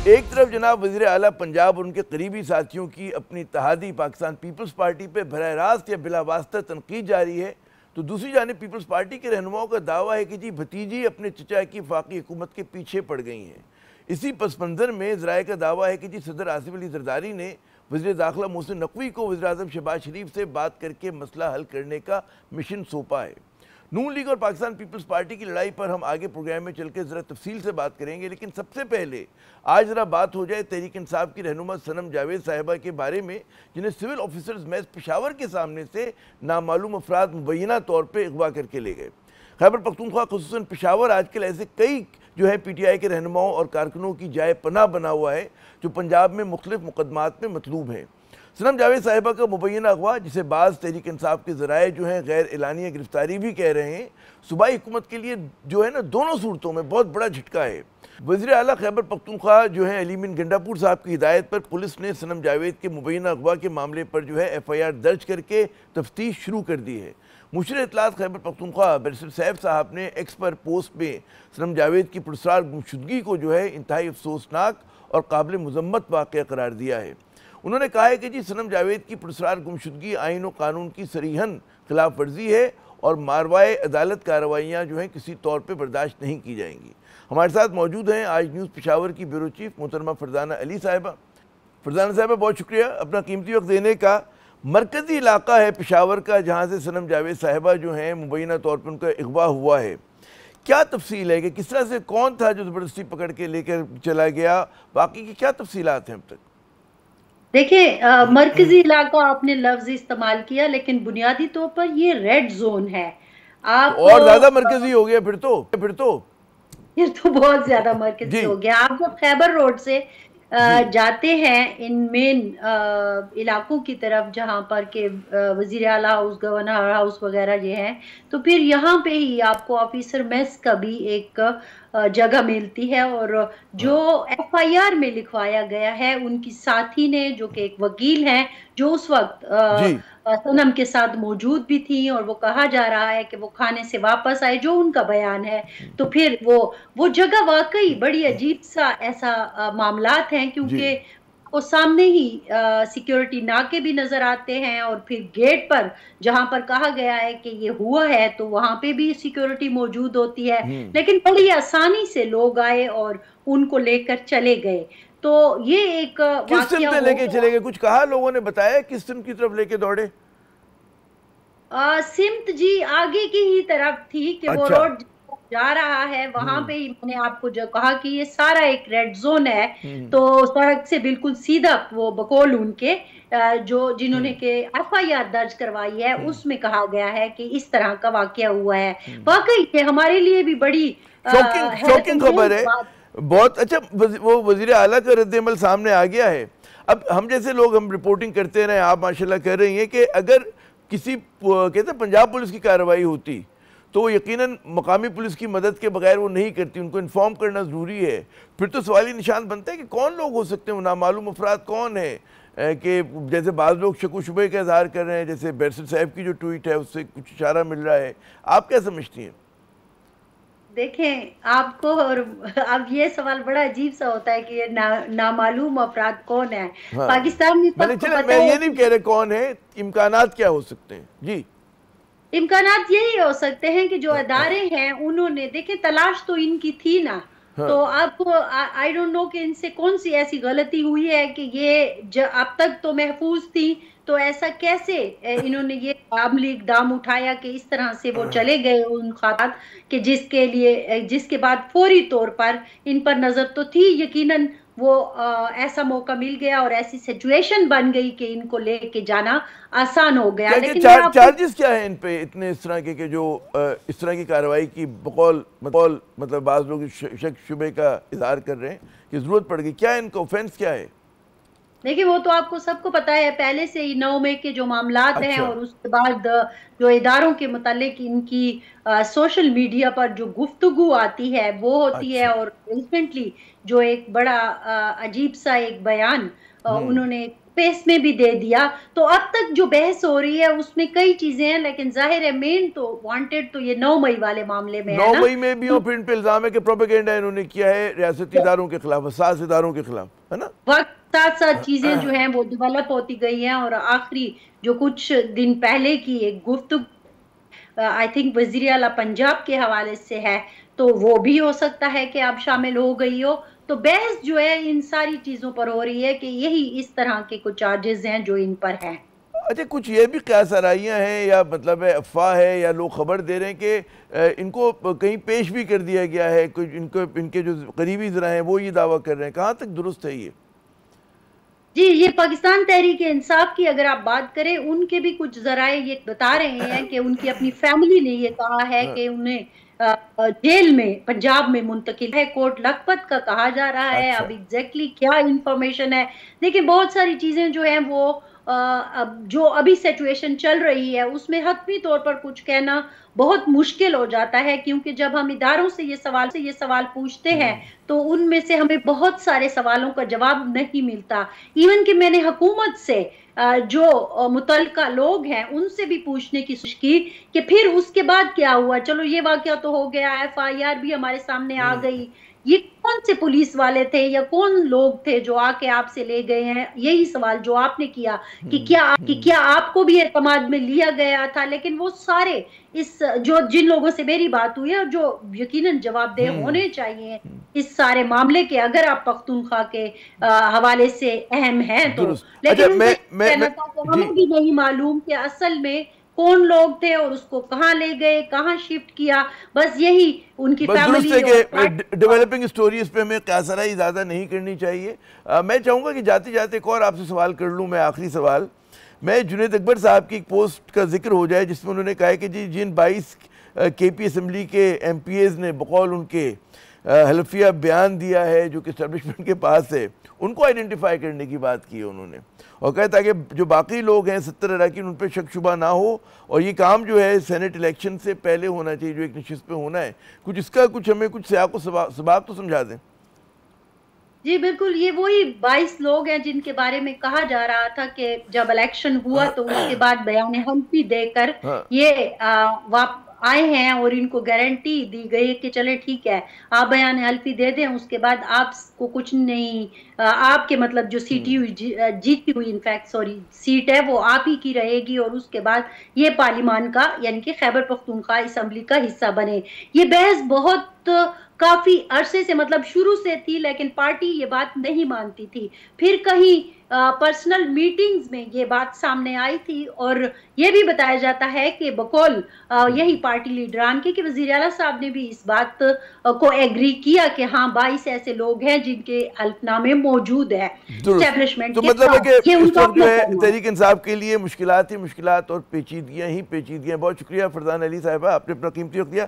ایک طرف جناب وزیر اعلیٰ پنجاب اور ان کے قریبی ساتھیوں کی اپنی اتحادی پاکستان پیپلز پارٹی پہ براہ راست یا بلا واسطہ تنقید جاری ہے، تو دوسری جانب پیپلز پارٹی کے رہنماؤں کا دعویٰ ہے کہ جی بھتیجی اپنے چچا کی وفاقی حکومت کے پیچھے پڑ گئی ہیں۔ اسی پس منظر میں ذرائع کا دعویٰ ہے کہ جی صدر آصف علی زرداری نے وزیر داخلہ محسن نقوی کو وزیر اعظم شہباز شریف سے بات کر کے مسئلہ حل کرنے کا مشن سونپا ہے۔ نون لیگ اور پاکستان پیپلز پارٹی کی لڑائی پر ہم آگے پروگرام میں چل کے ذرا تفصیل سے بات کریں گے، لیکن سب سے پہلے آج ذرا بات ہو جائے تحریک انصاف کی رہنما صنم جاوید صاحبہ کے بارے میں، جنہیں سول آفیسرز میس پشاور کے سامنے سے نامعلوم افراد مبینہ طور پہ اغوا کر کے لے گئے۔ خیبر پختونخوا خصوصاً پشاور آج کل ایسے کئی پی ٹی آئی کے رہنماؤں اور کارکنوں کی جائے پناہ بنا ہوا ہے جو پنجاب میں مختلف مقدمات میں مطلوب ہیں۔ صنم جاوید صاحبہ کا مبینہ اغوا، جسے بعض تحریک انصاف کے ذرائع غیر اعلانیہ گرفتاری بھی کہہ رہے ہیں، صوبائی حکومت کے لیے دونوں صورتوں میں بہت بڑا جھٹکا ہے۔ وزیر اعلیٰ خیبر پختونخوا علی من گنڈاپور صاحب کی ہدایت پر پولیس نے صنم جاوید کے مبینہ اغوا کے معاملے پر ایف آئی آر درج کر کے تفتیش شروع کر دی ہے۔ مشیر اطلاعات خیبر پختونخوا بیرسٹر سیف صاحب نے ایکس پر پوسٹ میں صنم جاوید کی پراسرار گمشدگی کو انتہائی افسوسناک اور قابل مذمت واقعہ قرار دیا ہے۔ انہوں نے کہا ہے کہ صنم جاوید کی پراسرار گمشدگی آئین و قانون کی صریحاً خلاف ورزی ہے اور ماروائے عدالت کارروائیاں کسی طور پہ برداشت نہیں کی جائیں گی۔ ہمارے ساتھ موجود ہیں آج نیوز پشاور کی بیورو چیف محترمہ فرزانہ علی صاحبہ۔ فرزانہ صاحبہ بہت شکریہ اپنا قیمتی وقت دینے کا۔ مرکزی علاقہ ہے پشاور کا جہاں سے صنم جاوید صاحبہ مبینہ طور پر ان کا اغوا ہوا ہے، کیا تفصیل ہے کہ کس طرح سے کون تھا جو زبردستی پکڑ کے لے کر چلا گیا، باقی کی کیا تفصیلات ہیں اب تک؟ دیکھیں، مرکزی علاقہ آپ نے لفظ استعمال کیا، لیکن بنیادی طور پر یہ ریڈ زون ہے۔ آپ اور زیادہ مرکزی ہو گیا پھر تو بہت زیادہ مرکزی ہو گیا۔ آپ جب خیبر روڈ سے جاتے ہیں ان مین علاقوں کی طرف جہاں پر کہ وزیر اعلیٰ ہاؤس، گورنر ہاؤس وغیرہ یہ ہیں، تو پھر یہاں پہ ہی آپ کو آفیسر میس کا بھی ایک جگہ ملتی ہے، اور جو ایف آئی آر میں لکھوایا گیا ہے ان کی ساتھی نے جو کہ ایک وکیل ہیں جو اس وقت صنم کے ساتھ موجود بھی تھی، اور وہ کہا جا رہا ہے کہ وہ کھانے سے واپس آئے، جو ان کا بیان ہے۔ تو پھر وہ جگہ واقعی بڑی عجیب سا ایسا معاملات ہیں، کیونکہ وہ سامنے ہی سیکیورٹی ناکے بھی نظر آتے ہیں، اور پھر گیٹ پر جہاں پر کہا گیا ہے کہ یہ ہوا ہے تو وہاں پہ بھی سیکیورٹی موجود ہوتی ہے، لیکن بڑی آسانی سے لوگ آئے اور ان کو لے کر چلے گئے۔ تو یہ ایک کس سمت لے کے چلے گئے؟ کچھ کہا لوگوں نے بتایا کس سمت کی طرف لے کے دوڑے؟ سمت آگے کی ہی طرف تھی کہ وہ روڈ جا رہا ہے، وہاں پہ ہی میں نے آپ کو جو کہا کہ یہ سارا ایک ریڈ زون ہے، تو سڑک سے بالکل سیدھا وہ بقول ان کے جنہوں نے کہ ایف آئی آر درج کروائی ہے اس میں کہا گیا ہے کہ اس طرح کا واقعہ ہوا ہے۔ واقعی ہمارے لیے بھی بڑی شوکنگ خبر ہے۔ بہت اچھا، وہ وزیر اعلیٰ کا رد عمل سامنے آ گیا ہے۔ اب ہم جیسے لوگ ہم رپورٹنگ کرتے رہے، آپ ماشاءاللہ کہہ رہی ہیں کہ اگر کسی کہتے ہیں پنجاب پولیس کی کارروائی ہوتی تو وہ یقیناً مقامی پولیس کی مدد کے بغیر وہ نہیں کرتی، ان کو انفارم کرنا ضروری ہے۔ پھر تو سوالی نشان بنتا ہے کہ کون لوگ ہو سکتے ہیں، وہ نامعلوم افراد کون ہیں، کہ جیسے بعض لوگ شک و شبہ کا اظہار کر رہے ہیں، جیسے بیرسٹر صاحب کی جو ٹویٹ ہے اس سے کچھ اشارہ مل رہا ہے، آپ کیا سمجھتی ہیں؟ دیکھیں، آپ کو اور اب یہ سوال بڑا عجیب سا ہوتا ہے کہ یہ نامعلوم افراد کون ہیں پاکستان میں؟ میں یہ نہیں کہہ رہے کون ہے، امکانات کیا ہو سکتے ہیں؟ جی، امکانات یہی ہو سکتے ہیں کہ جو ادارے ہیں انہوں نے، دیکھیں تلاش تو ان کی تھی نا، تو آپ کو آئی ڈونٹ نو کہ ان سے کون سی ایسی غلطی ہوئی ہے کہ یہ اب تک تو محفوظ تھی، تو ایسا کیسے انہوں نے یہ عملی اقدام اٹھایا کہ اس طرح سے وہ چلے گئے ان خاطر کہ جس کے بعد فوری طور پر ان پر نظر تو تھی، یقیناً وہ ایسا موقع مل گیا اور ایسی سچویشن بن گئی کہ ان کو لے کے جانا آسان ہو گیا۔ لیکن چارجز کیا ہیں ان پہ اتنے اس طرح کے کہ جو اس طرح کی کارروائی کی بقول مطلب بعض لوگ شک شبہ کا اظہار کر رہے ہیں کہ ضرورت پڑ گئی، کیا ان کا اوفینس کیا ہے؟ دیکھیں وہ تو آپ کو سب کو پتا ہے پہلے سے ہی 9 مئی کے جو معاملات ہیں، اور اس کے بعد جو اداروں کے متعلق ان کی سوشل میڈیا پر جو گفتگو آتی ہے وہ ہوتی ہے، اور ریسنٹلی جو ایک بڑا عجیب سا ایک بیان انہوں نے پیس میں بھی دے دیا. تو اب تک جو بحث ہو رہی ہے اس میں کئی چیزیں ہیں، لیکن ظاہر ہے مین تو وانٹڈ تو یہ 9 مئی والے معاملے میں ہے 9 نا. مئی میں بھی، اور پھر ان پہ الزام ہے کہ پروپیگنڈا انہوں نے کیا ہے ریاستی اداروں کے خلاف، حساس اداروں کے خلاف، ہے نا. وقت ساتھ ساتھ چیزیں جو ہیں وہ ڈیولپ ہوتی گئی ہیں، اور آخری جو کچھ دن پہلے کی ایک گفتگو آئی تھنک وزیر اعلیٰ پنجاب کے حوالے سے ہے، تو وہ بھی ہو سکتا ہے کہ اب شامل ہو گئی ہو. تو بحث جو ہے ان ساری چیزوں پر ہو رہی ہے کہ یہی اس طرح کے کچھ چارجز ہیں جو ان پر ہیں. اچھا، کچھ یہ بھی قیاس آرائیاں ہیں یا مطلب ہے افواہ ہے یا لوگ خبر دے رہے ہیں کہ ان کو کہیں پیش بھی کر دیا گیا ہے، ان کے جو قریبی ذرا ہیں وہ یہ دعویٰ کر رہے ہیں، کہاں تک درست ہے یہ؟ جی، یہ پاکستان تحریک انصاف کی اگر آپ بات کریں، ان کے بھی کچھ ذرائع یہ بتا رہے ہیں کہ ان کی اپنی فیملی نے یہ کہا ہے کہ انہیں جیل میں پنجاب میں منتقل ہے. کوٹ لکھپت کا کہا جا رہا ہے. اچھا. اب ایگزیکٹلی کیا انفارمیشن ہے، دیکھیں بہت ساری چیزیں جو ہیں وہ جو ابھی سچویشن چل رہی ہے اس میں حتمی طور پر کچھ کہنا بہت مشکل ہو جاتا ہے، کیونکہ جب ہم اداروں سے یہ سوال پوچھتے ہیں تو ان میں سے ہمیں بہت سارے سوالوں کا جواب نہیں ملتا. ایون کہ میں نے حکومت سے جو متعلقہ لوگ ہیں ان سے بھی پوچھنے کی کوشش کی کہ پھر اس کے بعد کیا ہوا. چلو یہ واقعہ تو ہو گیا، FIR بھی ہمارے سامنے آ گئی، یہ کون سے پولیس والے تھے یا کون لوگ تھے جو آ کے آپ سے لے گئے ہیں. یہی سوال جو آپ نے کیا کہ کیا آپ کو بھی اعتماد میں لیا گیا تھا. لیکن وہ سارے جن لوگوں سے میری بات ہوئی ہے اور جو یقیناً جواب دہ ہونے چاہیے اس سارے معاملے کے، اگر آپ پختونخوا کے حوالے سے اہم ہیں تو. لیکن ان سے کہنا تھا کہ ہمیں بھی نہیں معلوم کہ اصل میں کون لوگ تھے اور اس کو کہاں لے گئے، کہاں شفٹ کیا. بس یہی ان کی فیملی. درست ہے کہ ڈیولپنگ سٹوریز پہ ہمیں قیاس آرائی زیادہ نہیں کرنی چاہیے. میں چاہوں گا کہ جاتے جاتے ایک اور آپ سے سوال کر لوں، میں آخری سوال. میں جنید اکبر صاحب کی ایک پوسٹ کا ذکر ہو جائے جس میں انہوں نے کہا ہے کہ جن 22 KP اسمبلی کے MPAs نے بقول ان کے حلفیہ بیان دیا ہے جو کہ اسٹیبلشمنٹ کے پاس ہے، ان کو آئیڈینٹیفائی کرنے کی بات کی ہے انہوں نے، اور کہا تاکہ جو باقی لوگ ہیں 70 اراکین ان پہ شک شبہ نہ ہو، اور یہ کام جو ہے سینٹ الیکشن سے پہلے ہونا چاہیے جو ایک نشست پہ ہونا ہے. اس کا ہمیں کچھ سیاق و سباق تو سمجھا دیں. جی بالکل، یہ وہی 22 لوگ ہیں جن کے بارے میں کہا جا رہا تھا کہ جب الیکشن ہوا تو اس کے بعد بیان حلفی دے کر یہ آئے ہیں اور ان کو گارنٹی دی گئی کہ چلے ٹھیک ہے آپ بیان حلفی دے دیں، اس کے بعد آپ کو کچھ نہیں، آپ کے مطلب جو جیتی ہوئی انفیکٹ سیٹ ہے وہ آپ ہی کی رہے گی، اور اس کے بعد یہ پارلیمان کا یعنی کہ خیبر پختونخوا اسمبلی کا حصہ بنے. یہ بحث بہت کافی عرصے سے مطلب شروع سے تھی، لیکن پارٹی یہ بات نہیں مانتی تھی. پھر کہیں پرسنل میٹنگز میں یہ بات سامنے آئی تھی، اور یہ بھی بتایا جاتا ہے کہ بقول یہی پارٹی لیڈران کے کہ وزیر اعلیٰ صاحب نے بھی اس بات کو ایگری کیا کہ ہاں 22 ایسے لوگ ہیں جن کے حلف نامے موجود ہیں اسٹیبلشمنٹ کے. تو مطلب ہے کہ اس وقت جو ہے تحریک انصاف کے لیے مشکلات ہی مشکلات اور پیچیدگیاں ہی پیچیدگیاں. بہت شکریہ فرزان علی صاحبہ، آپ نے اپنا قیمتی وقت دیا.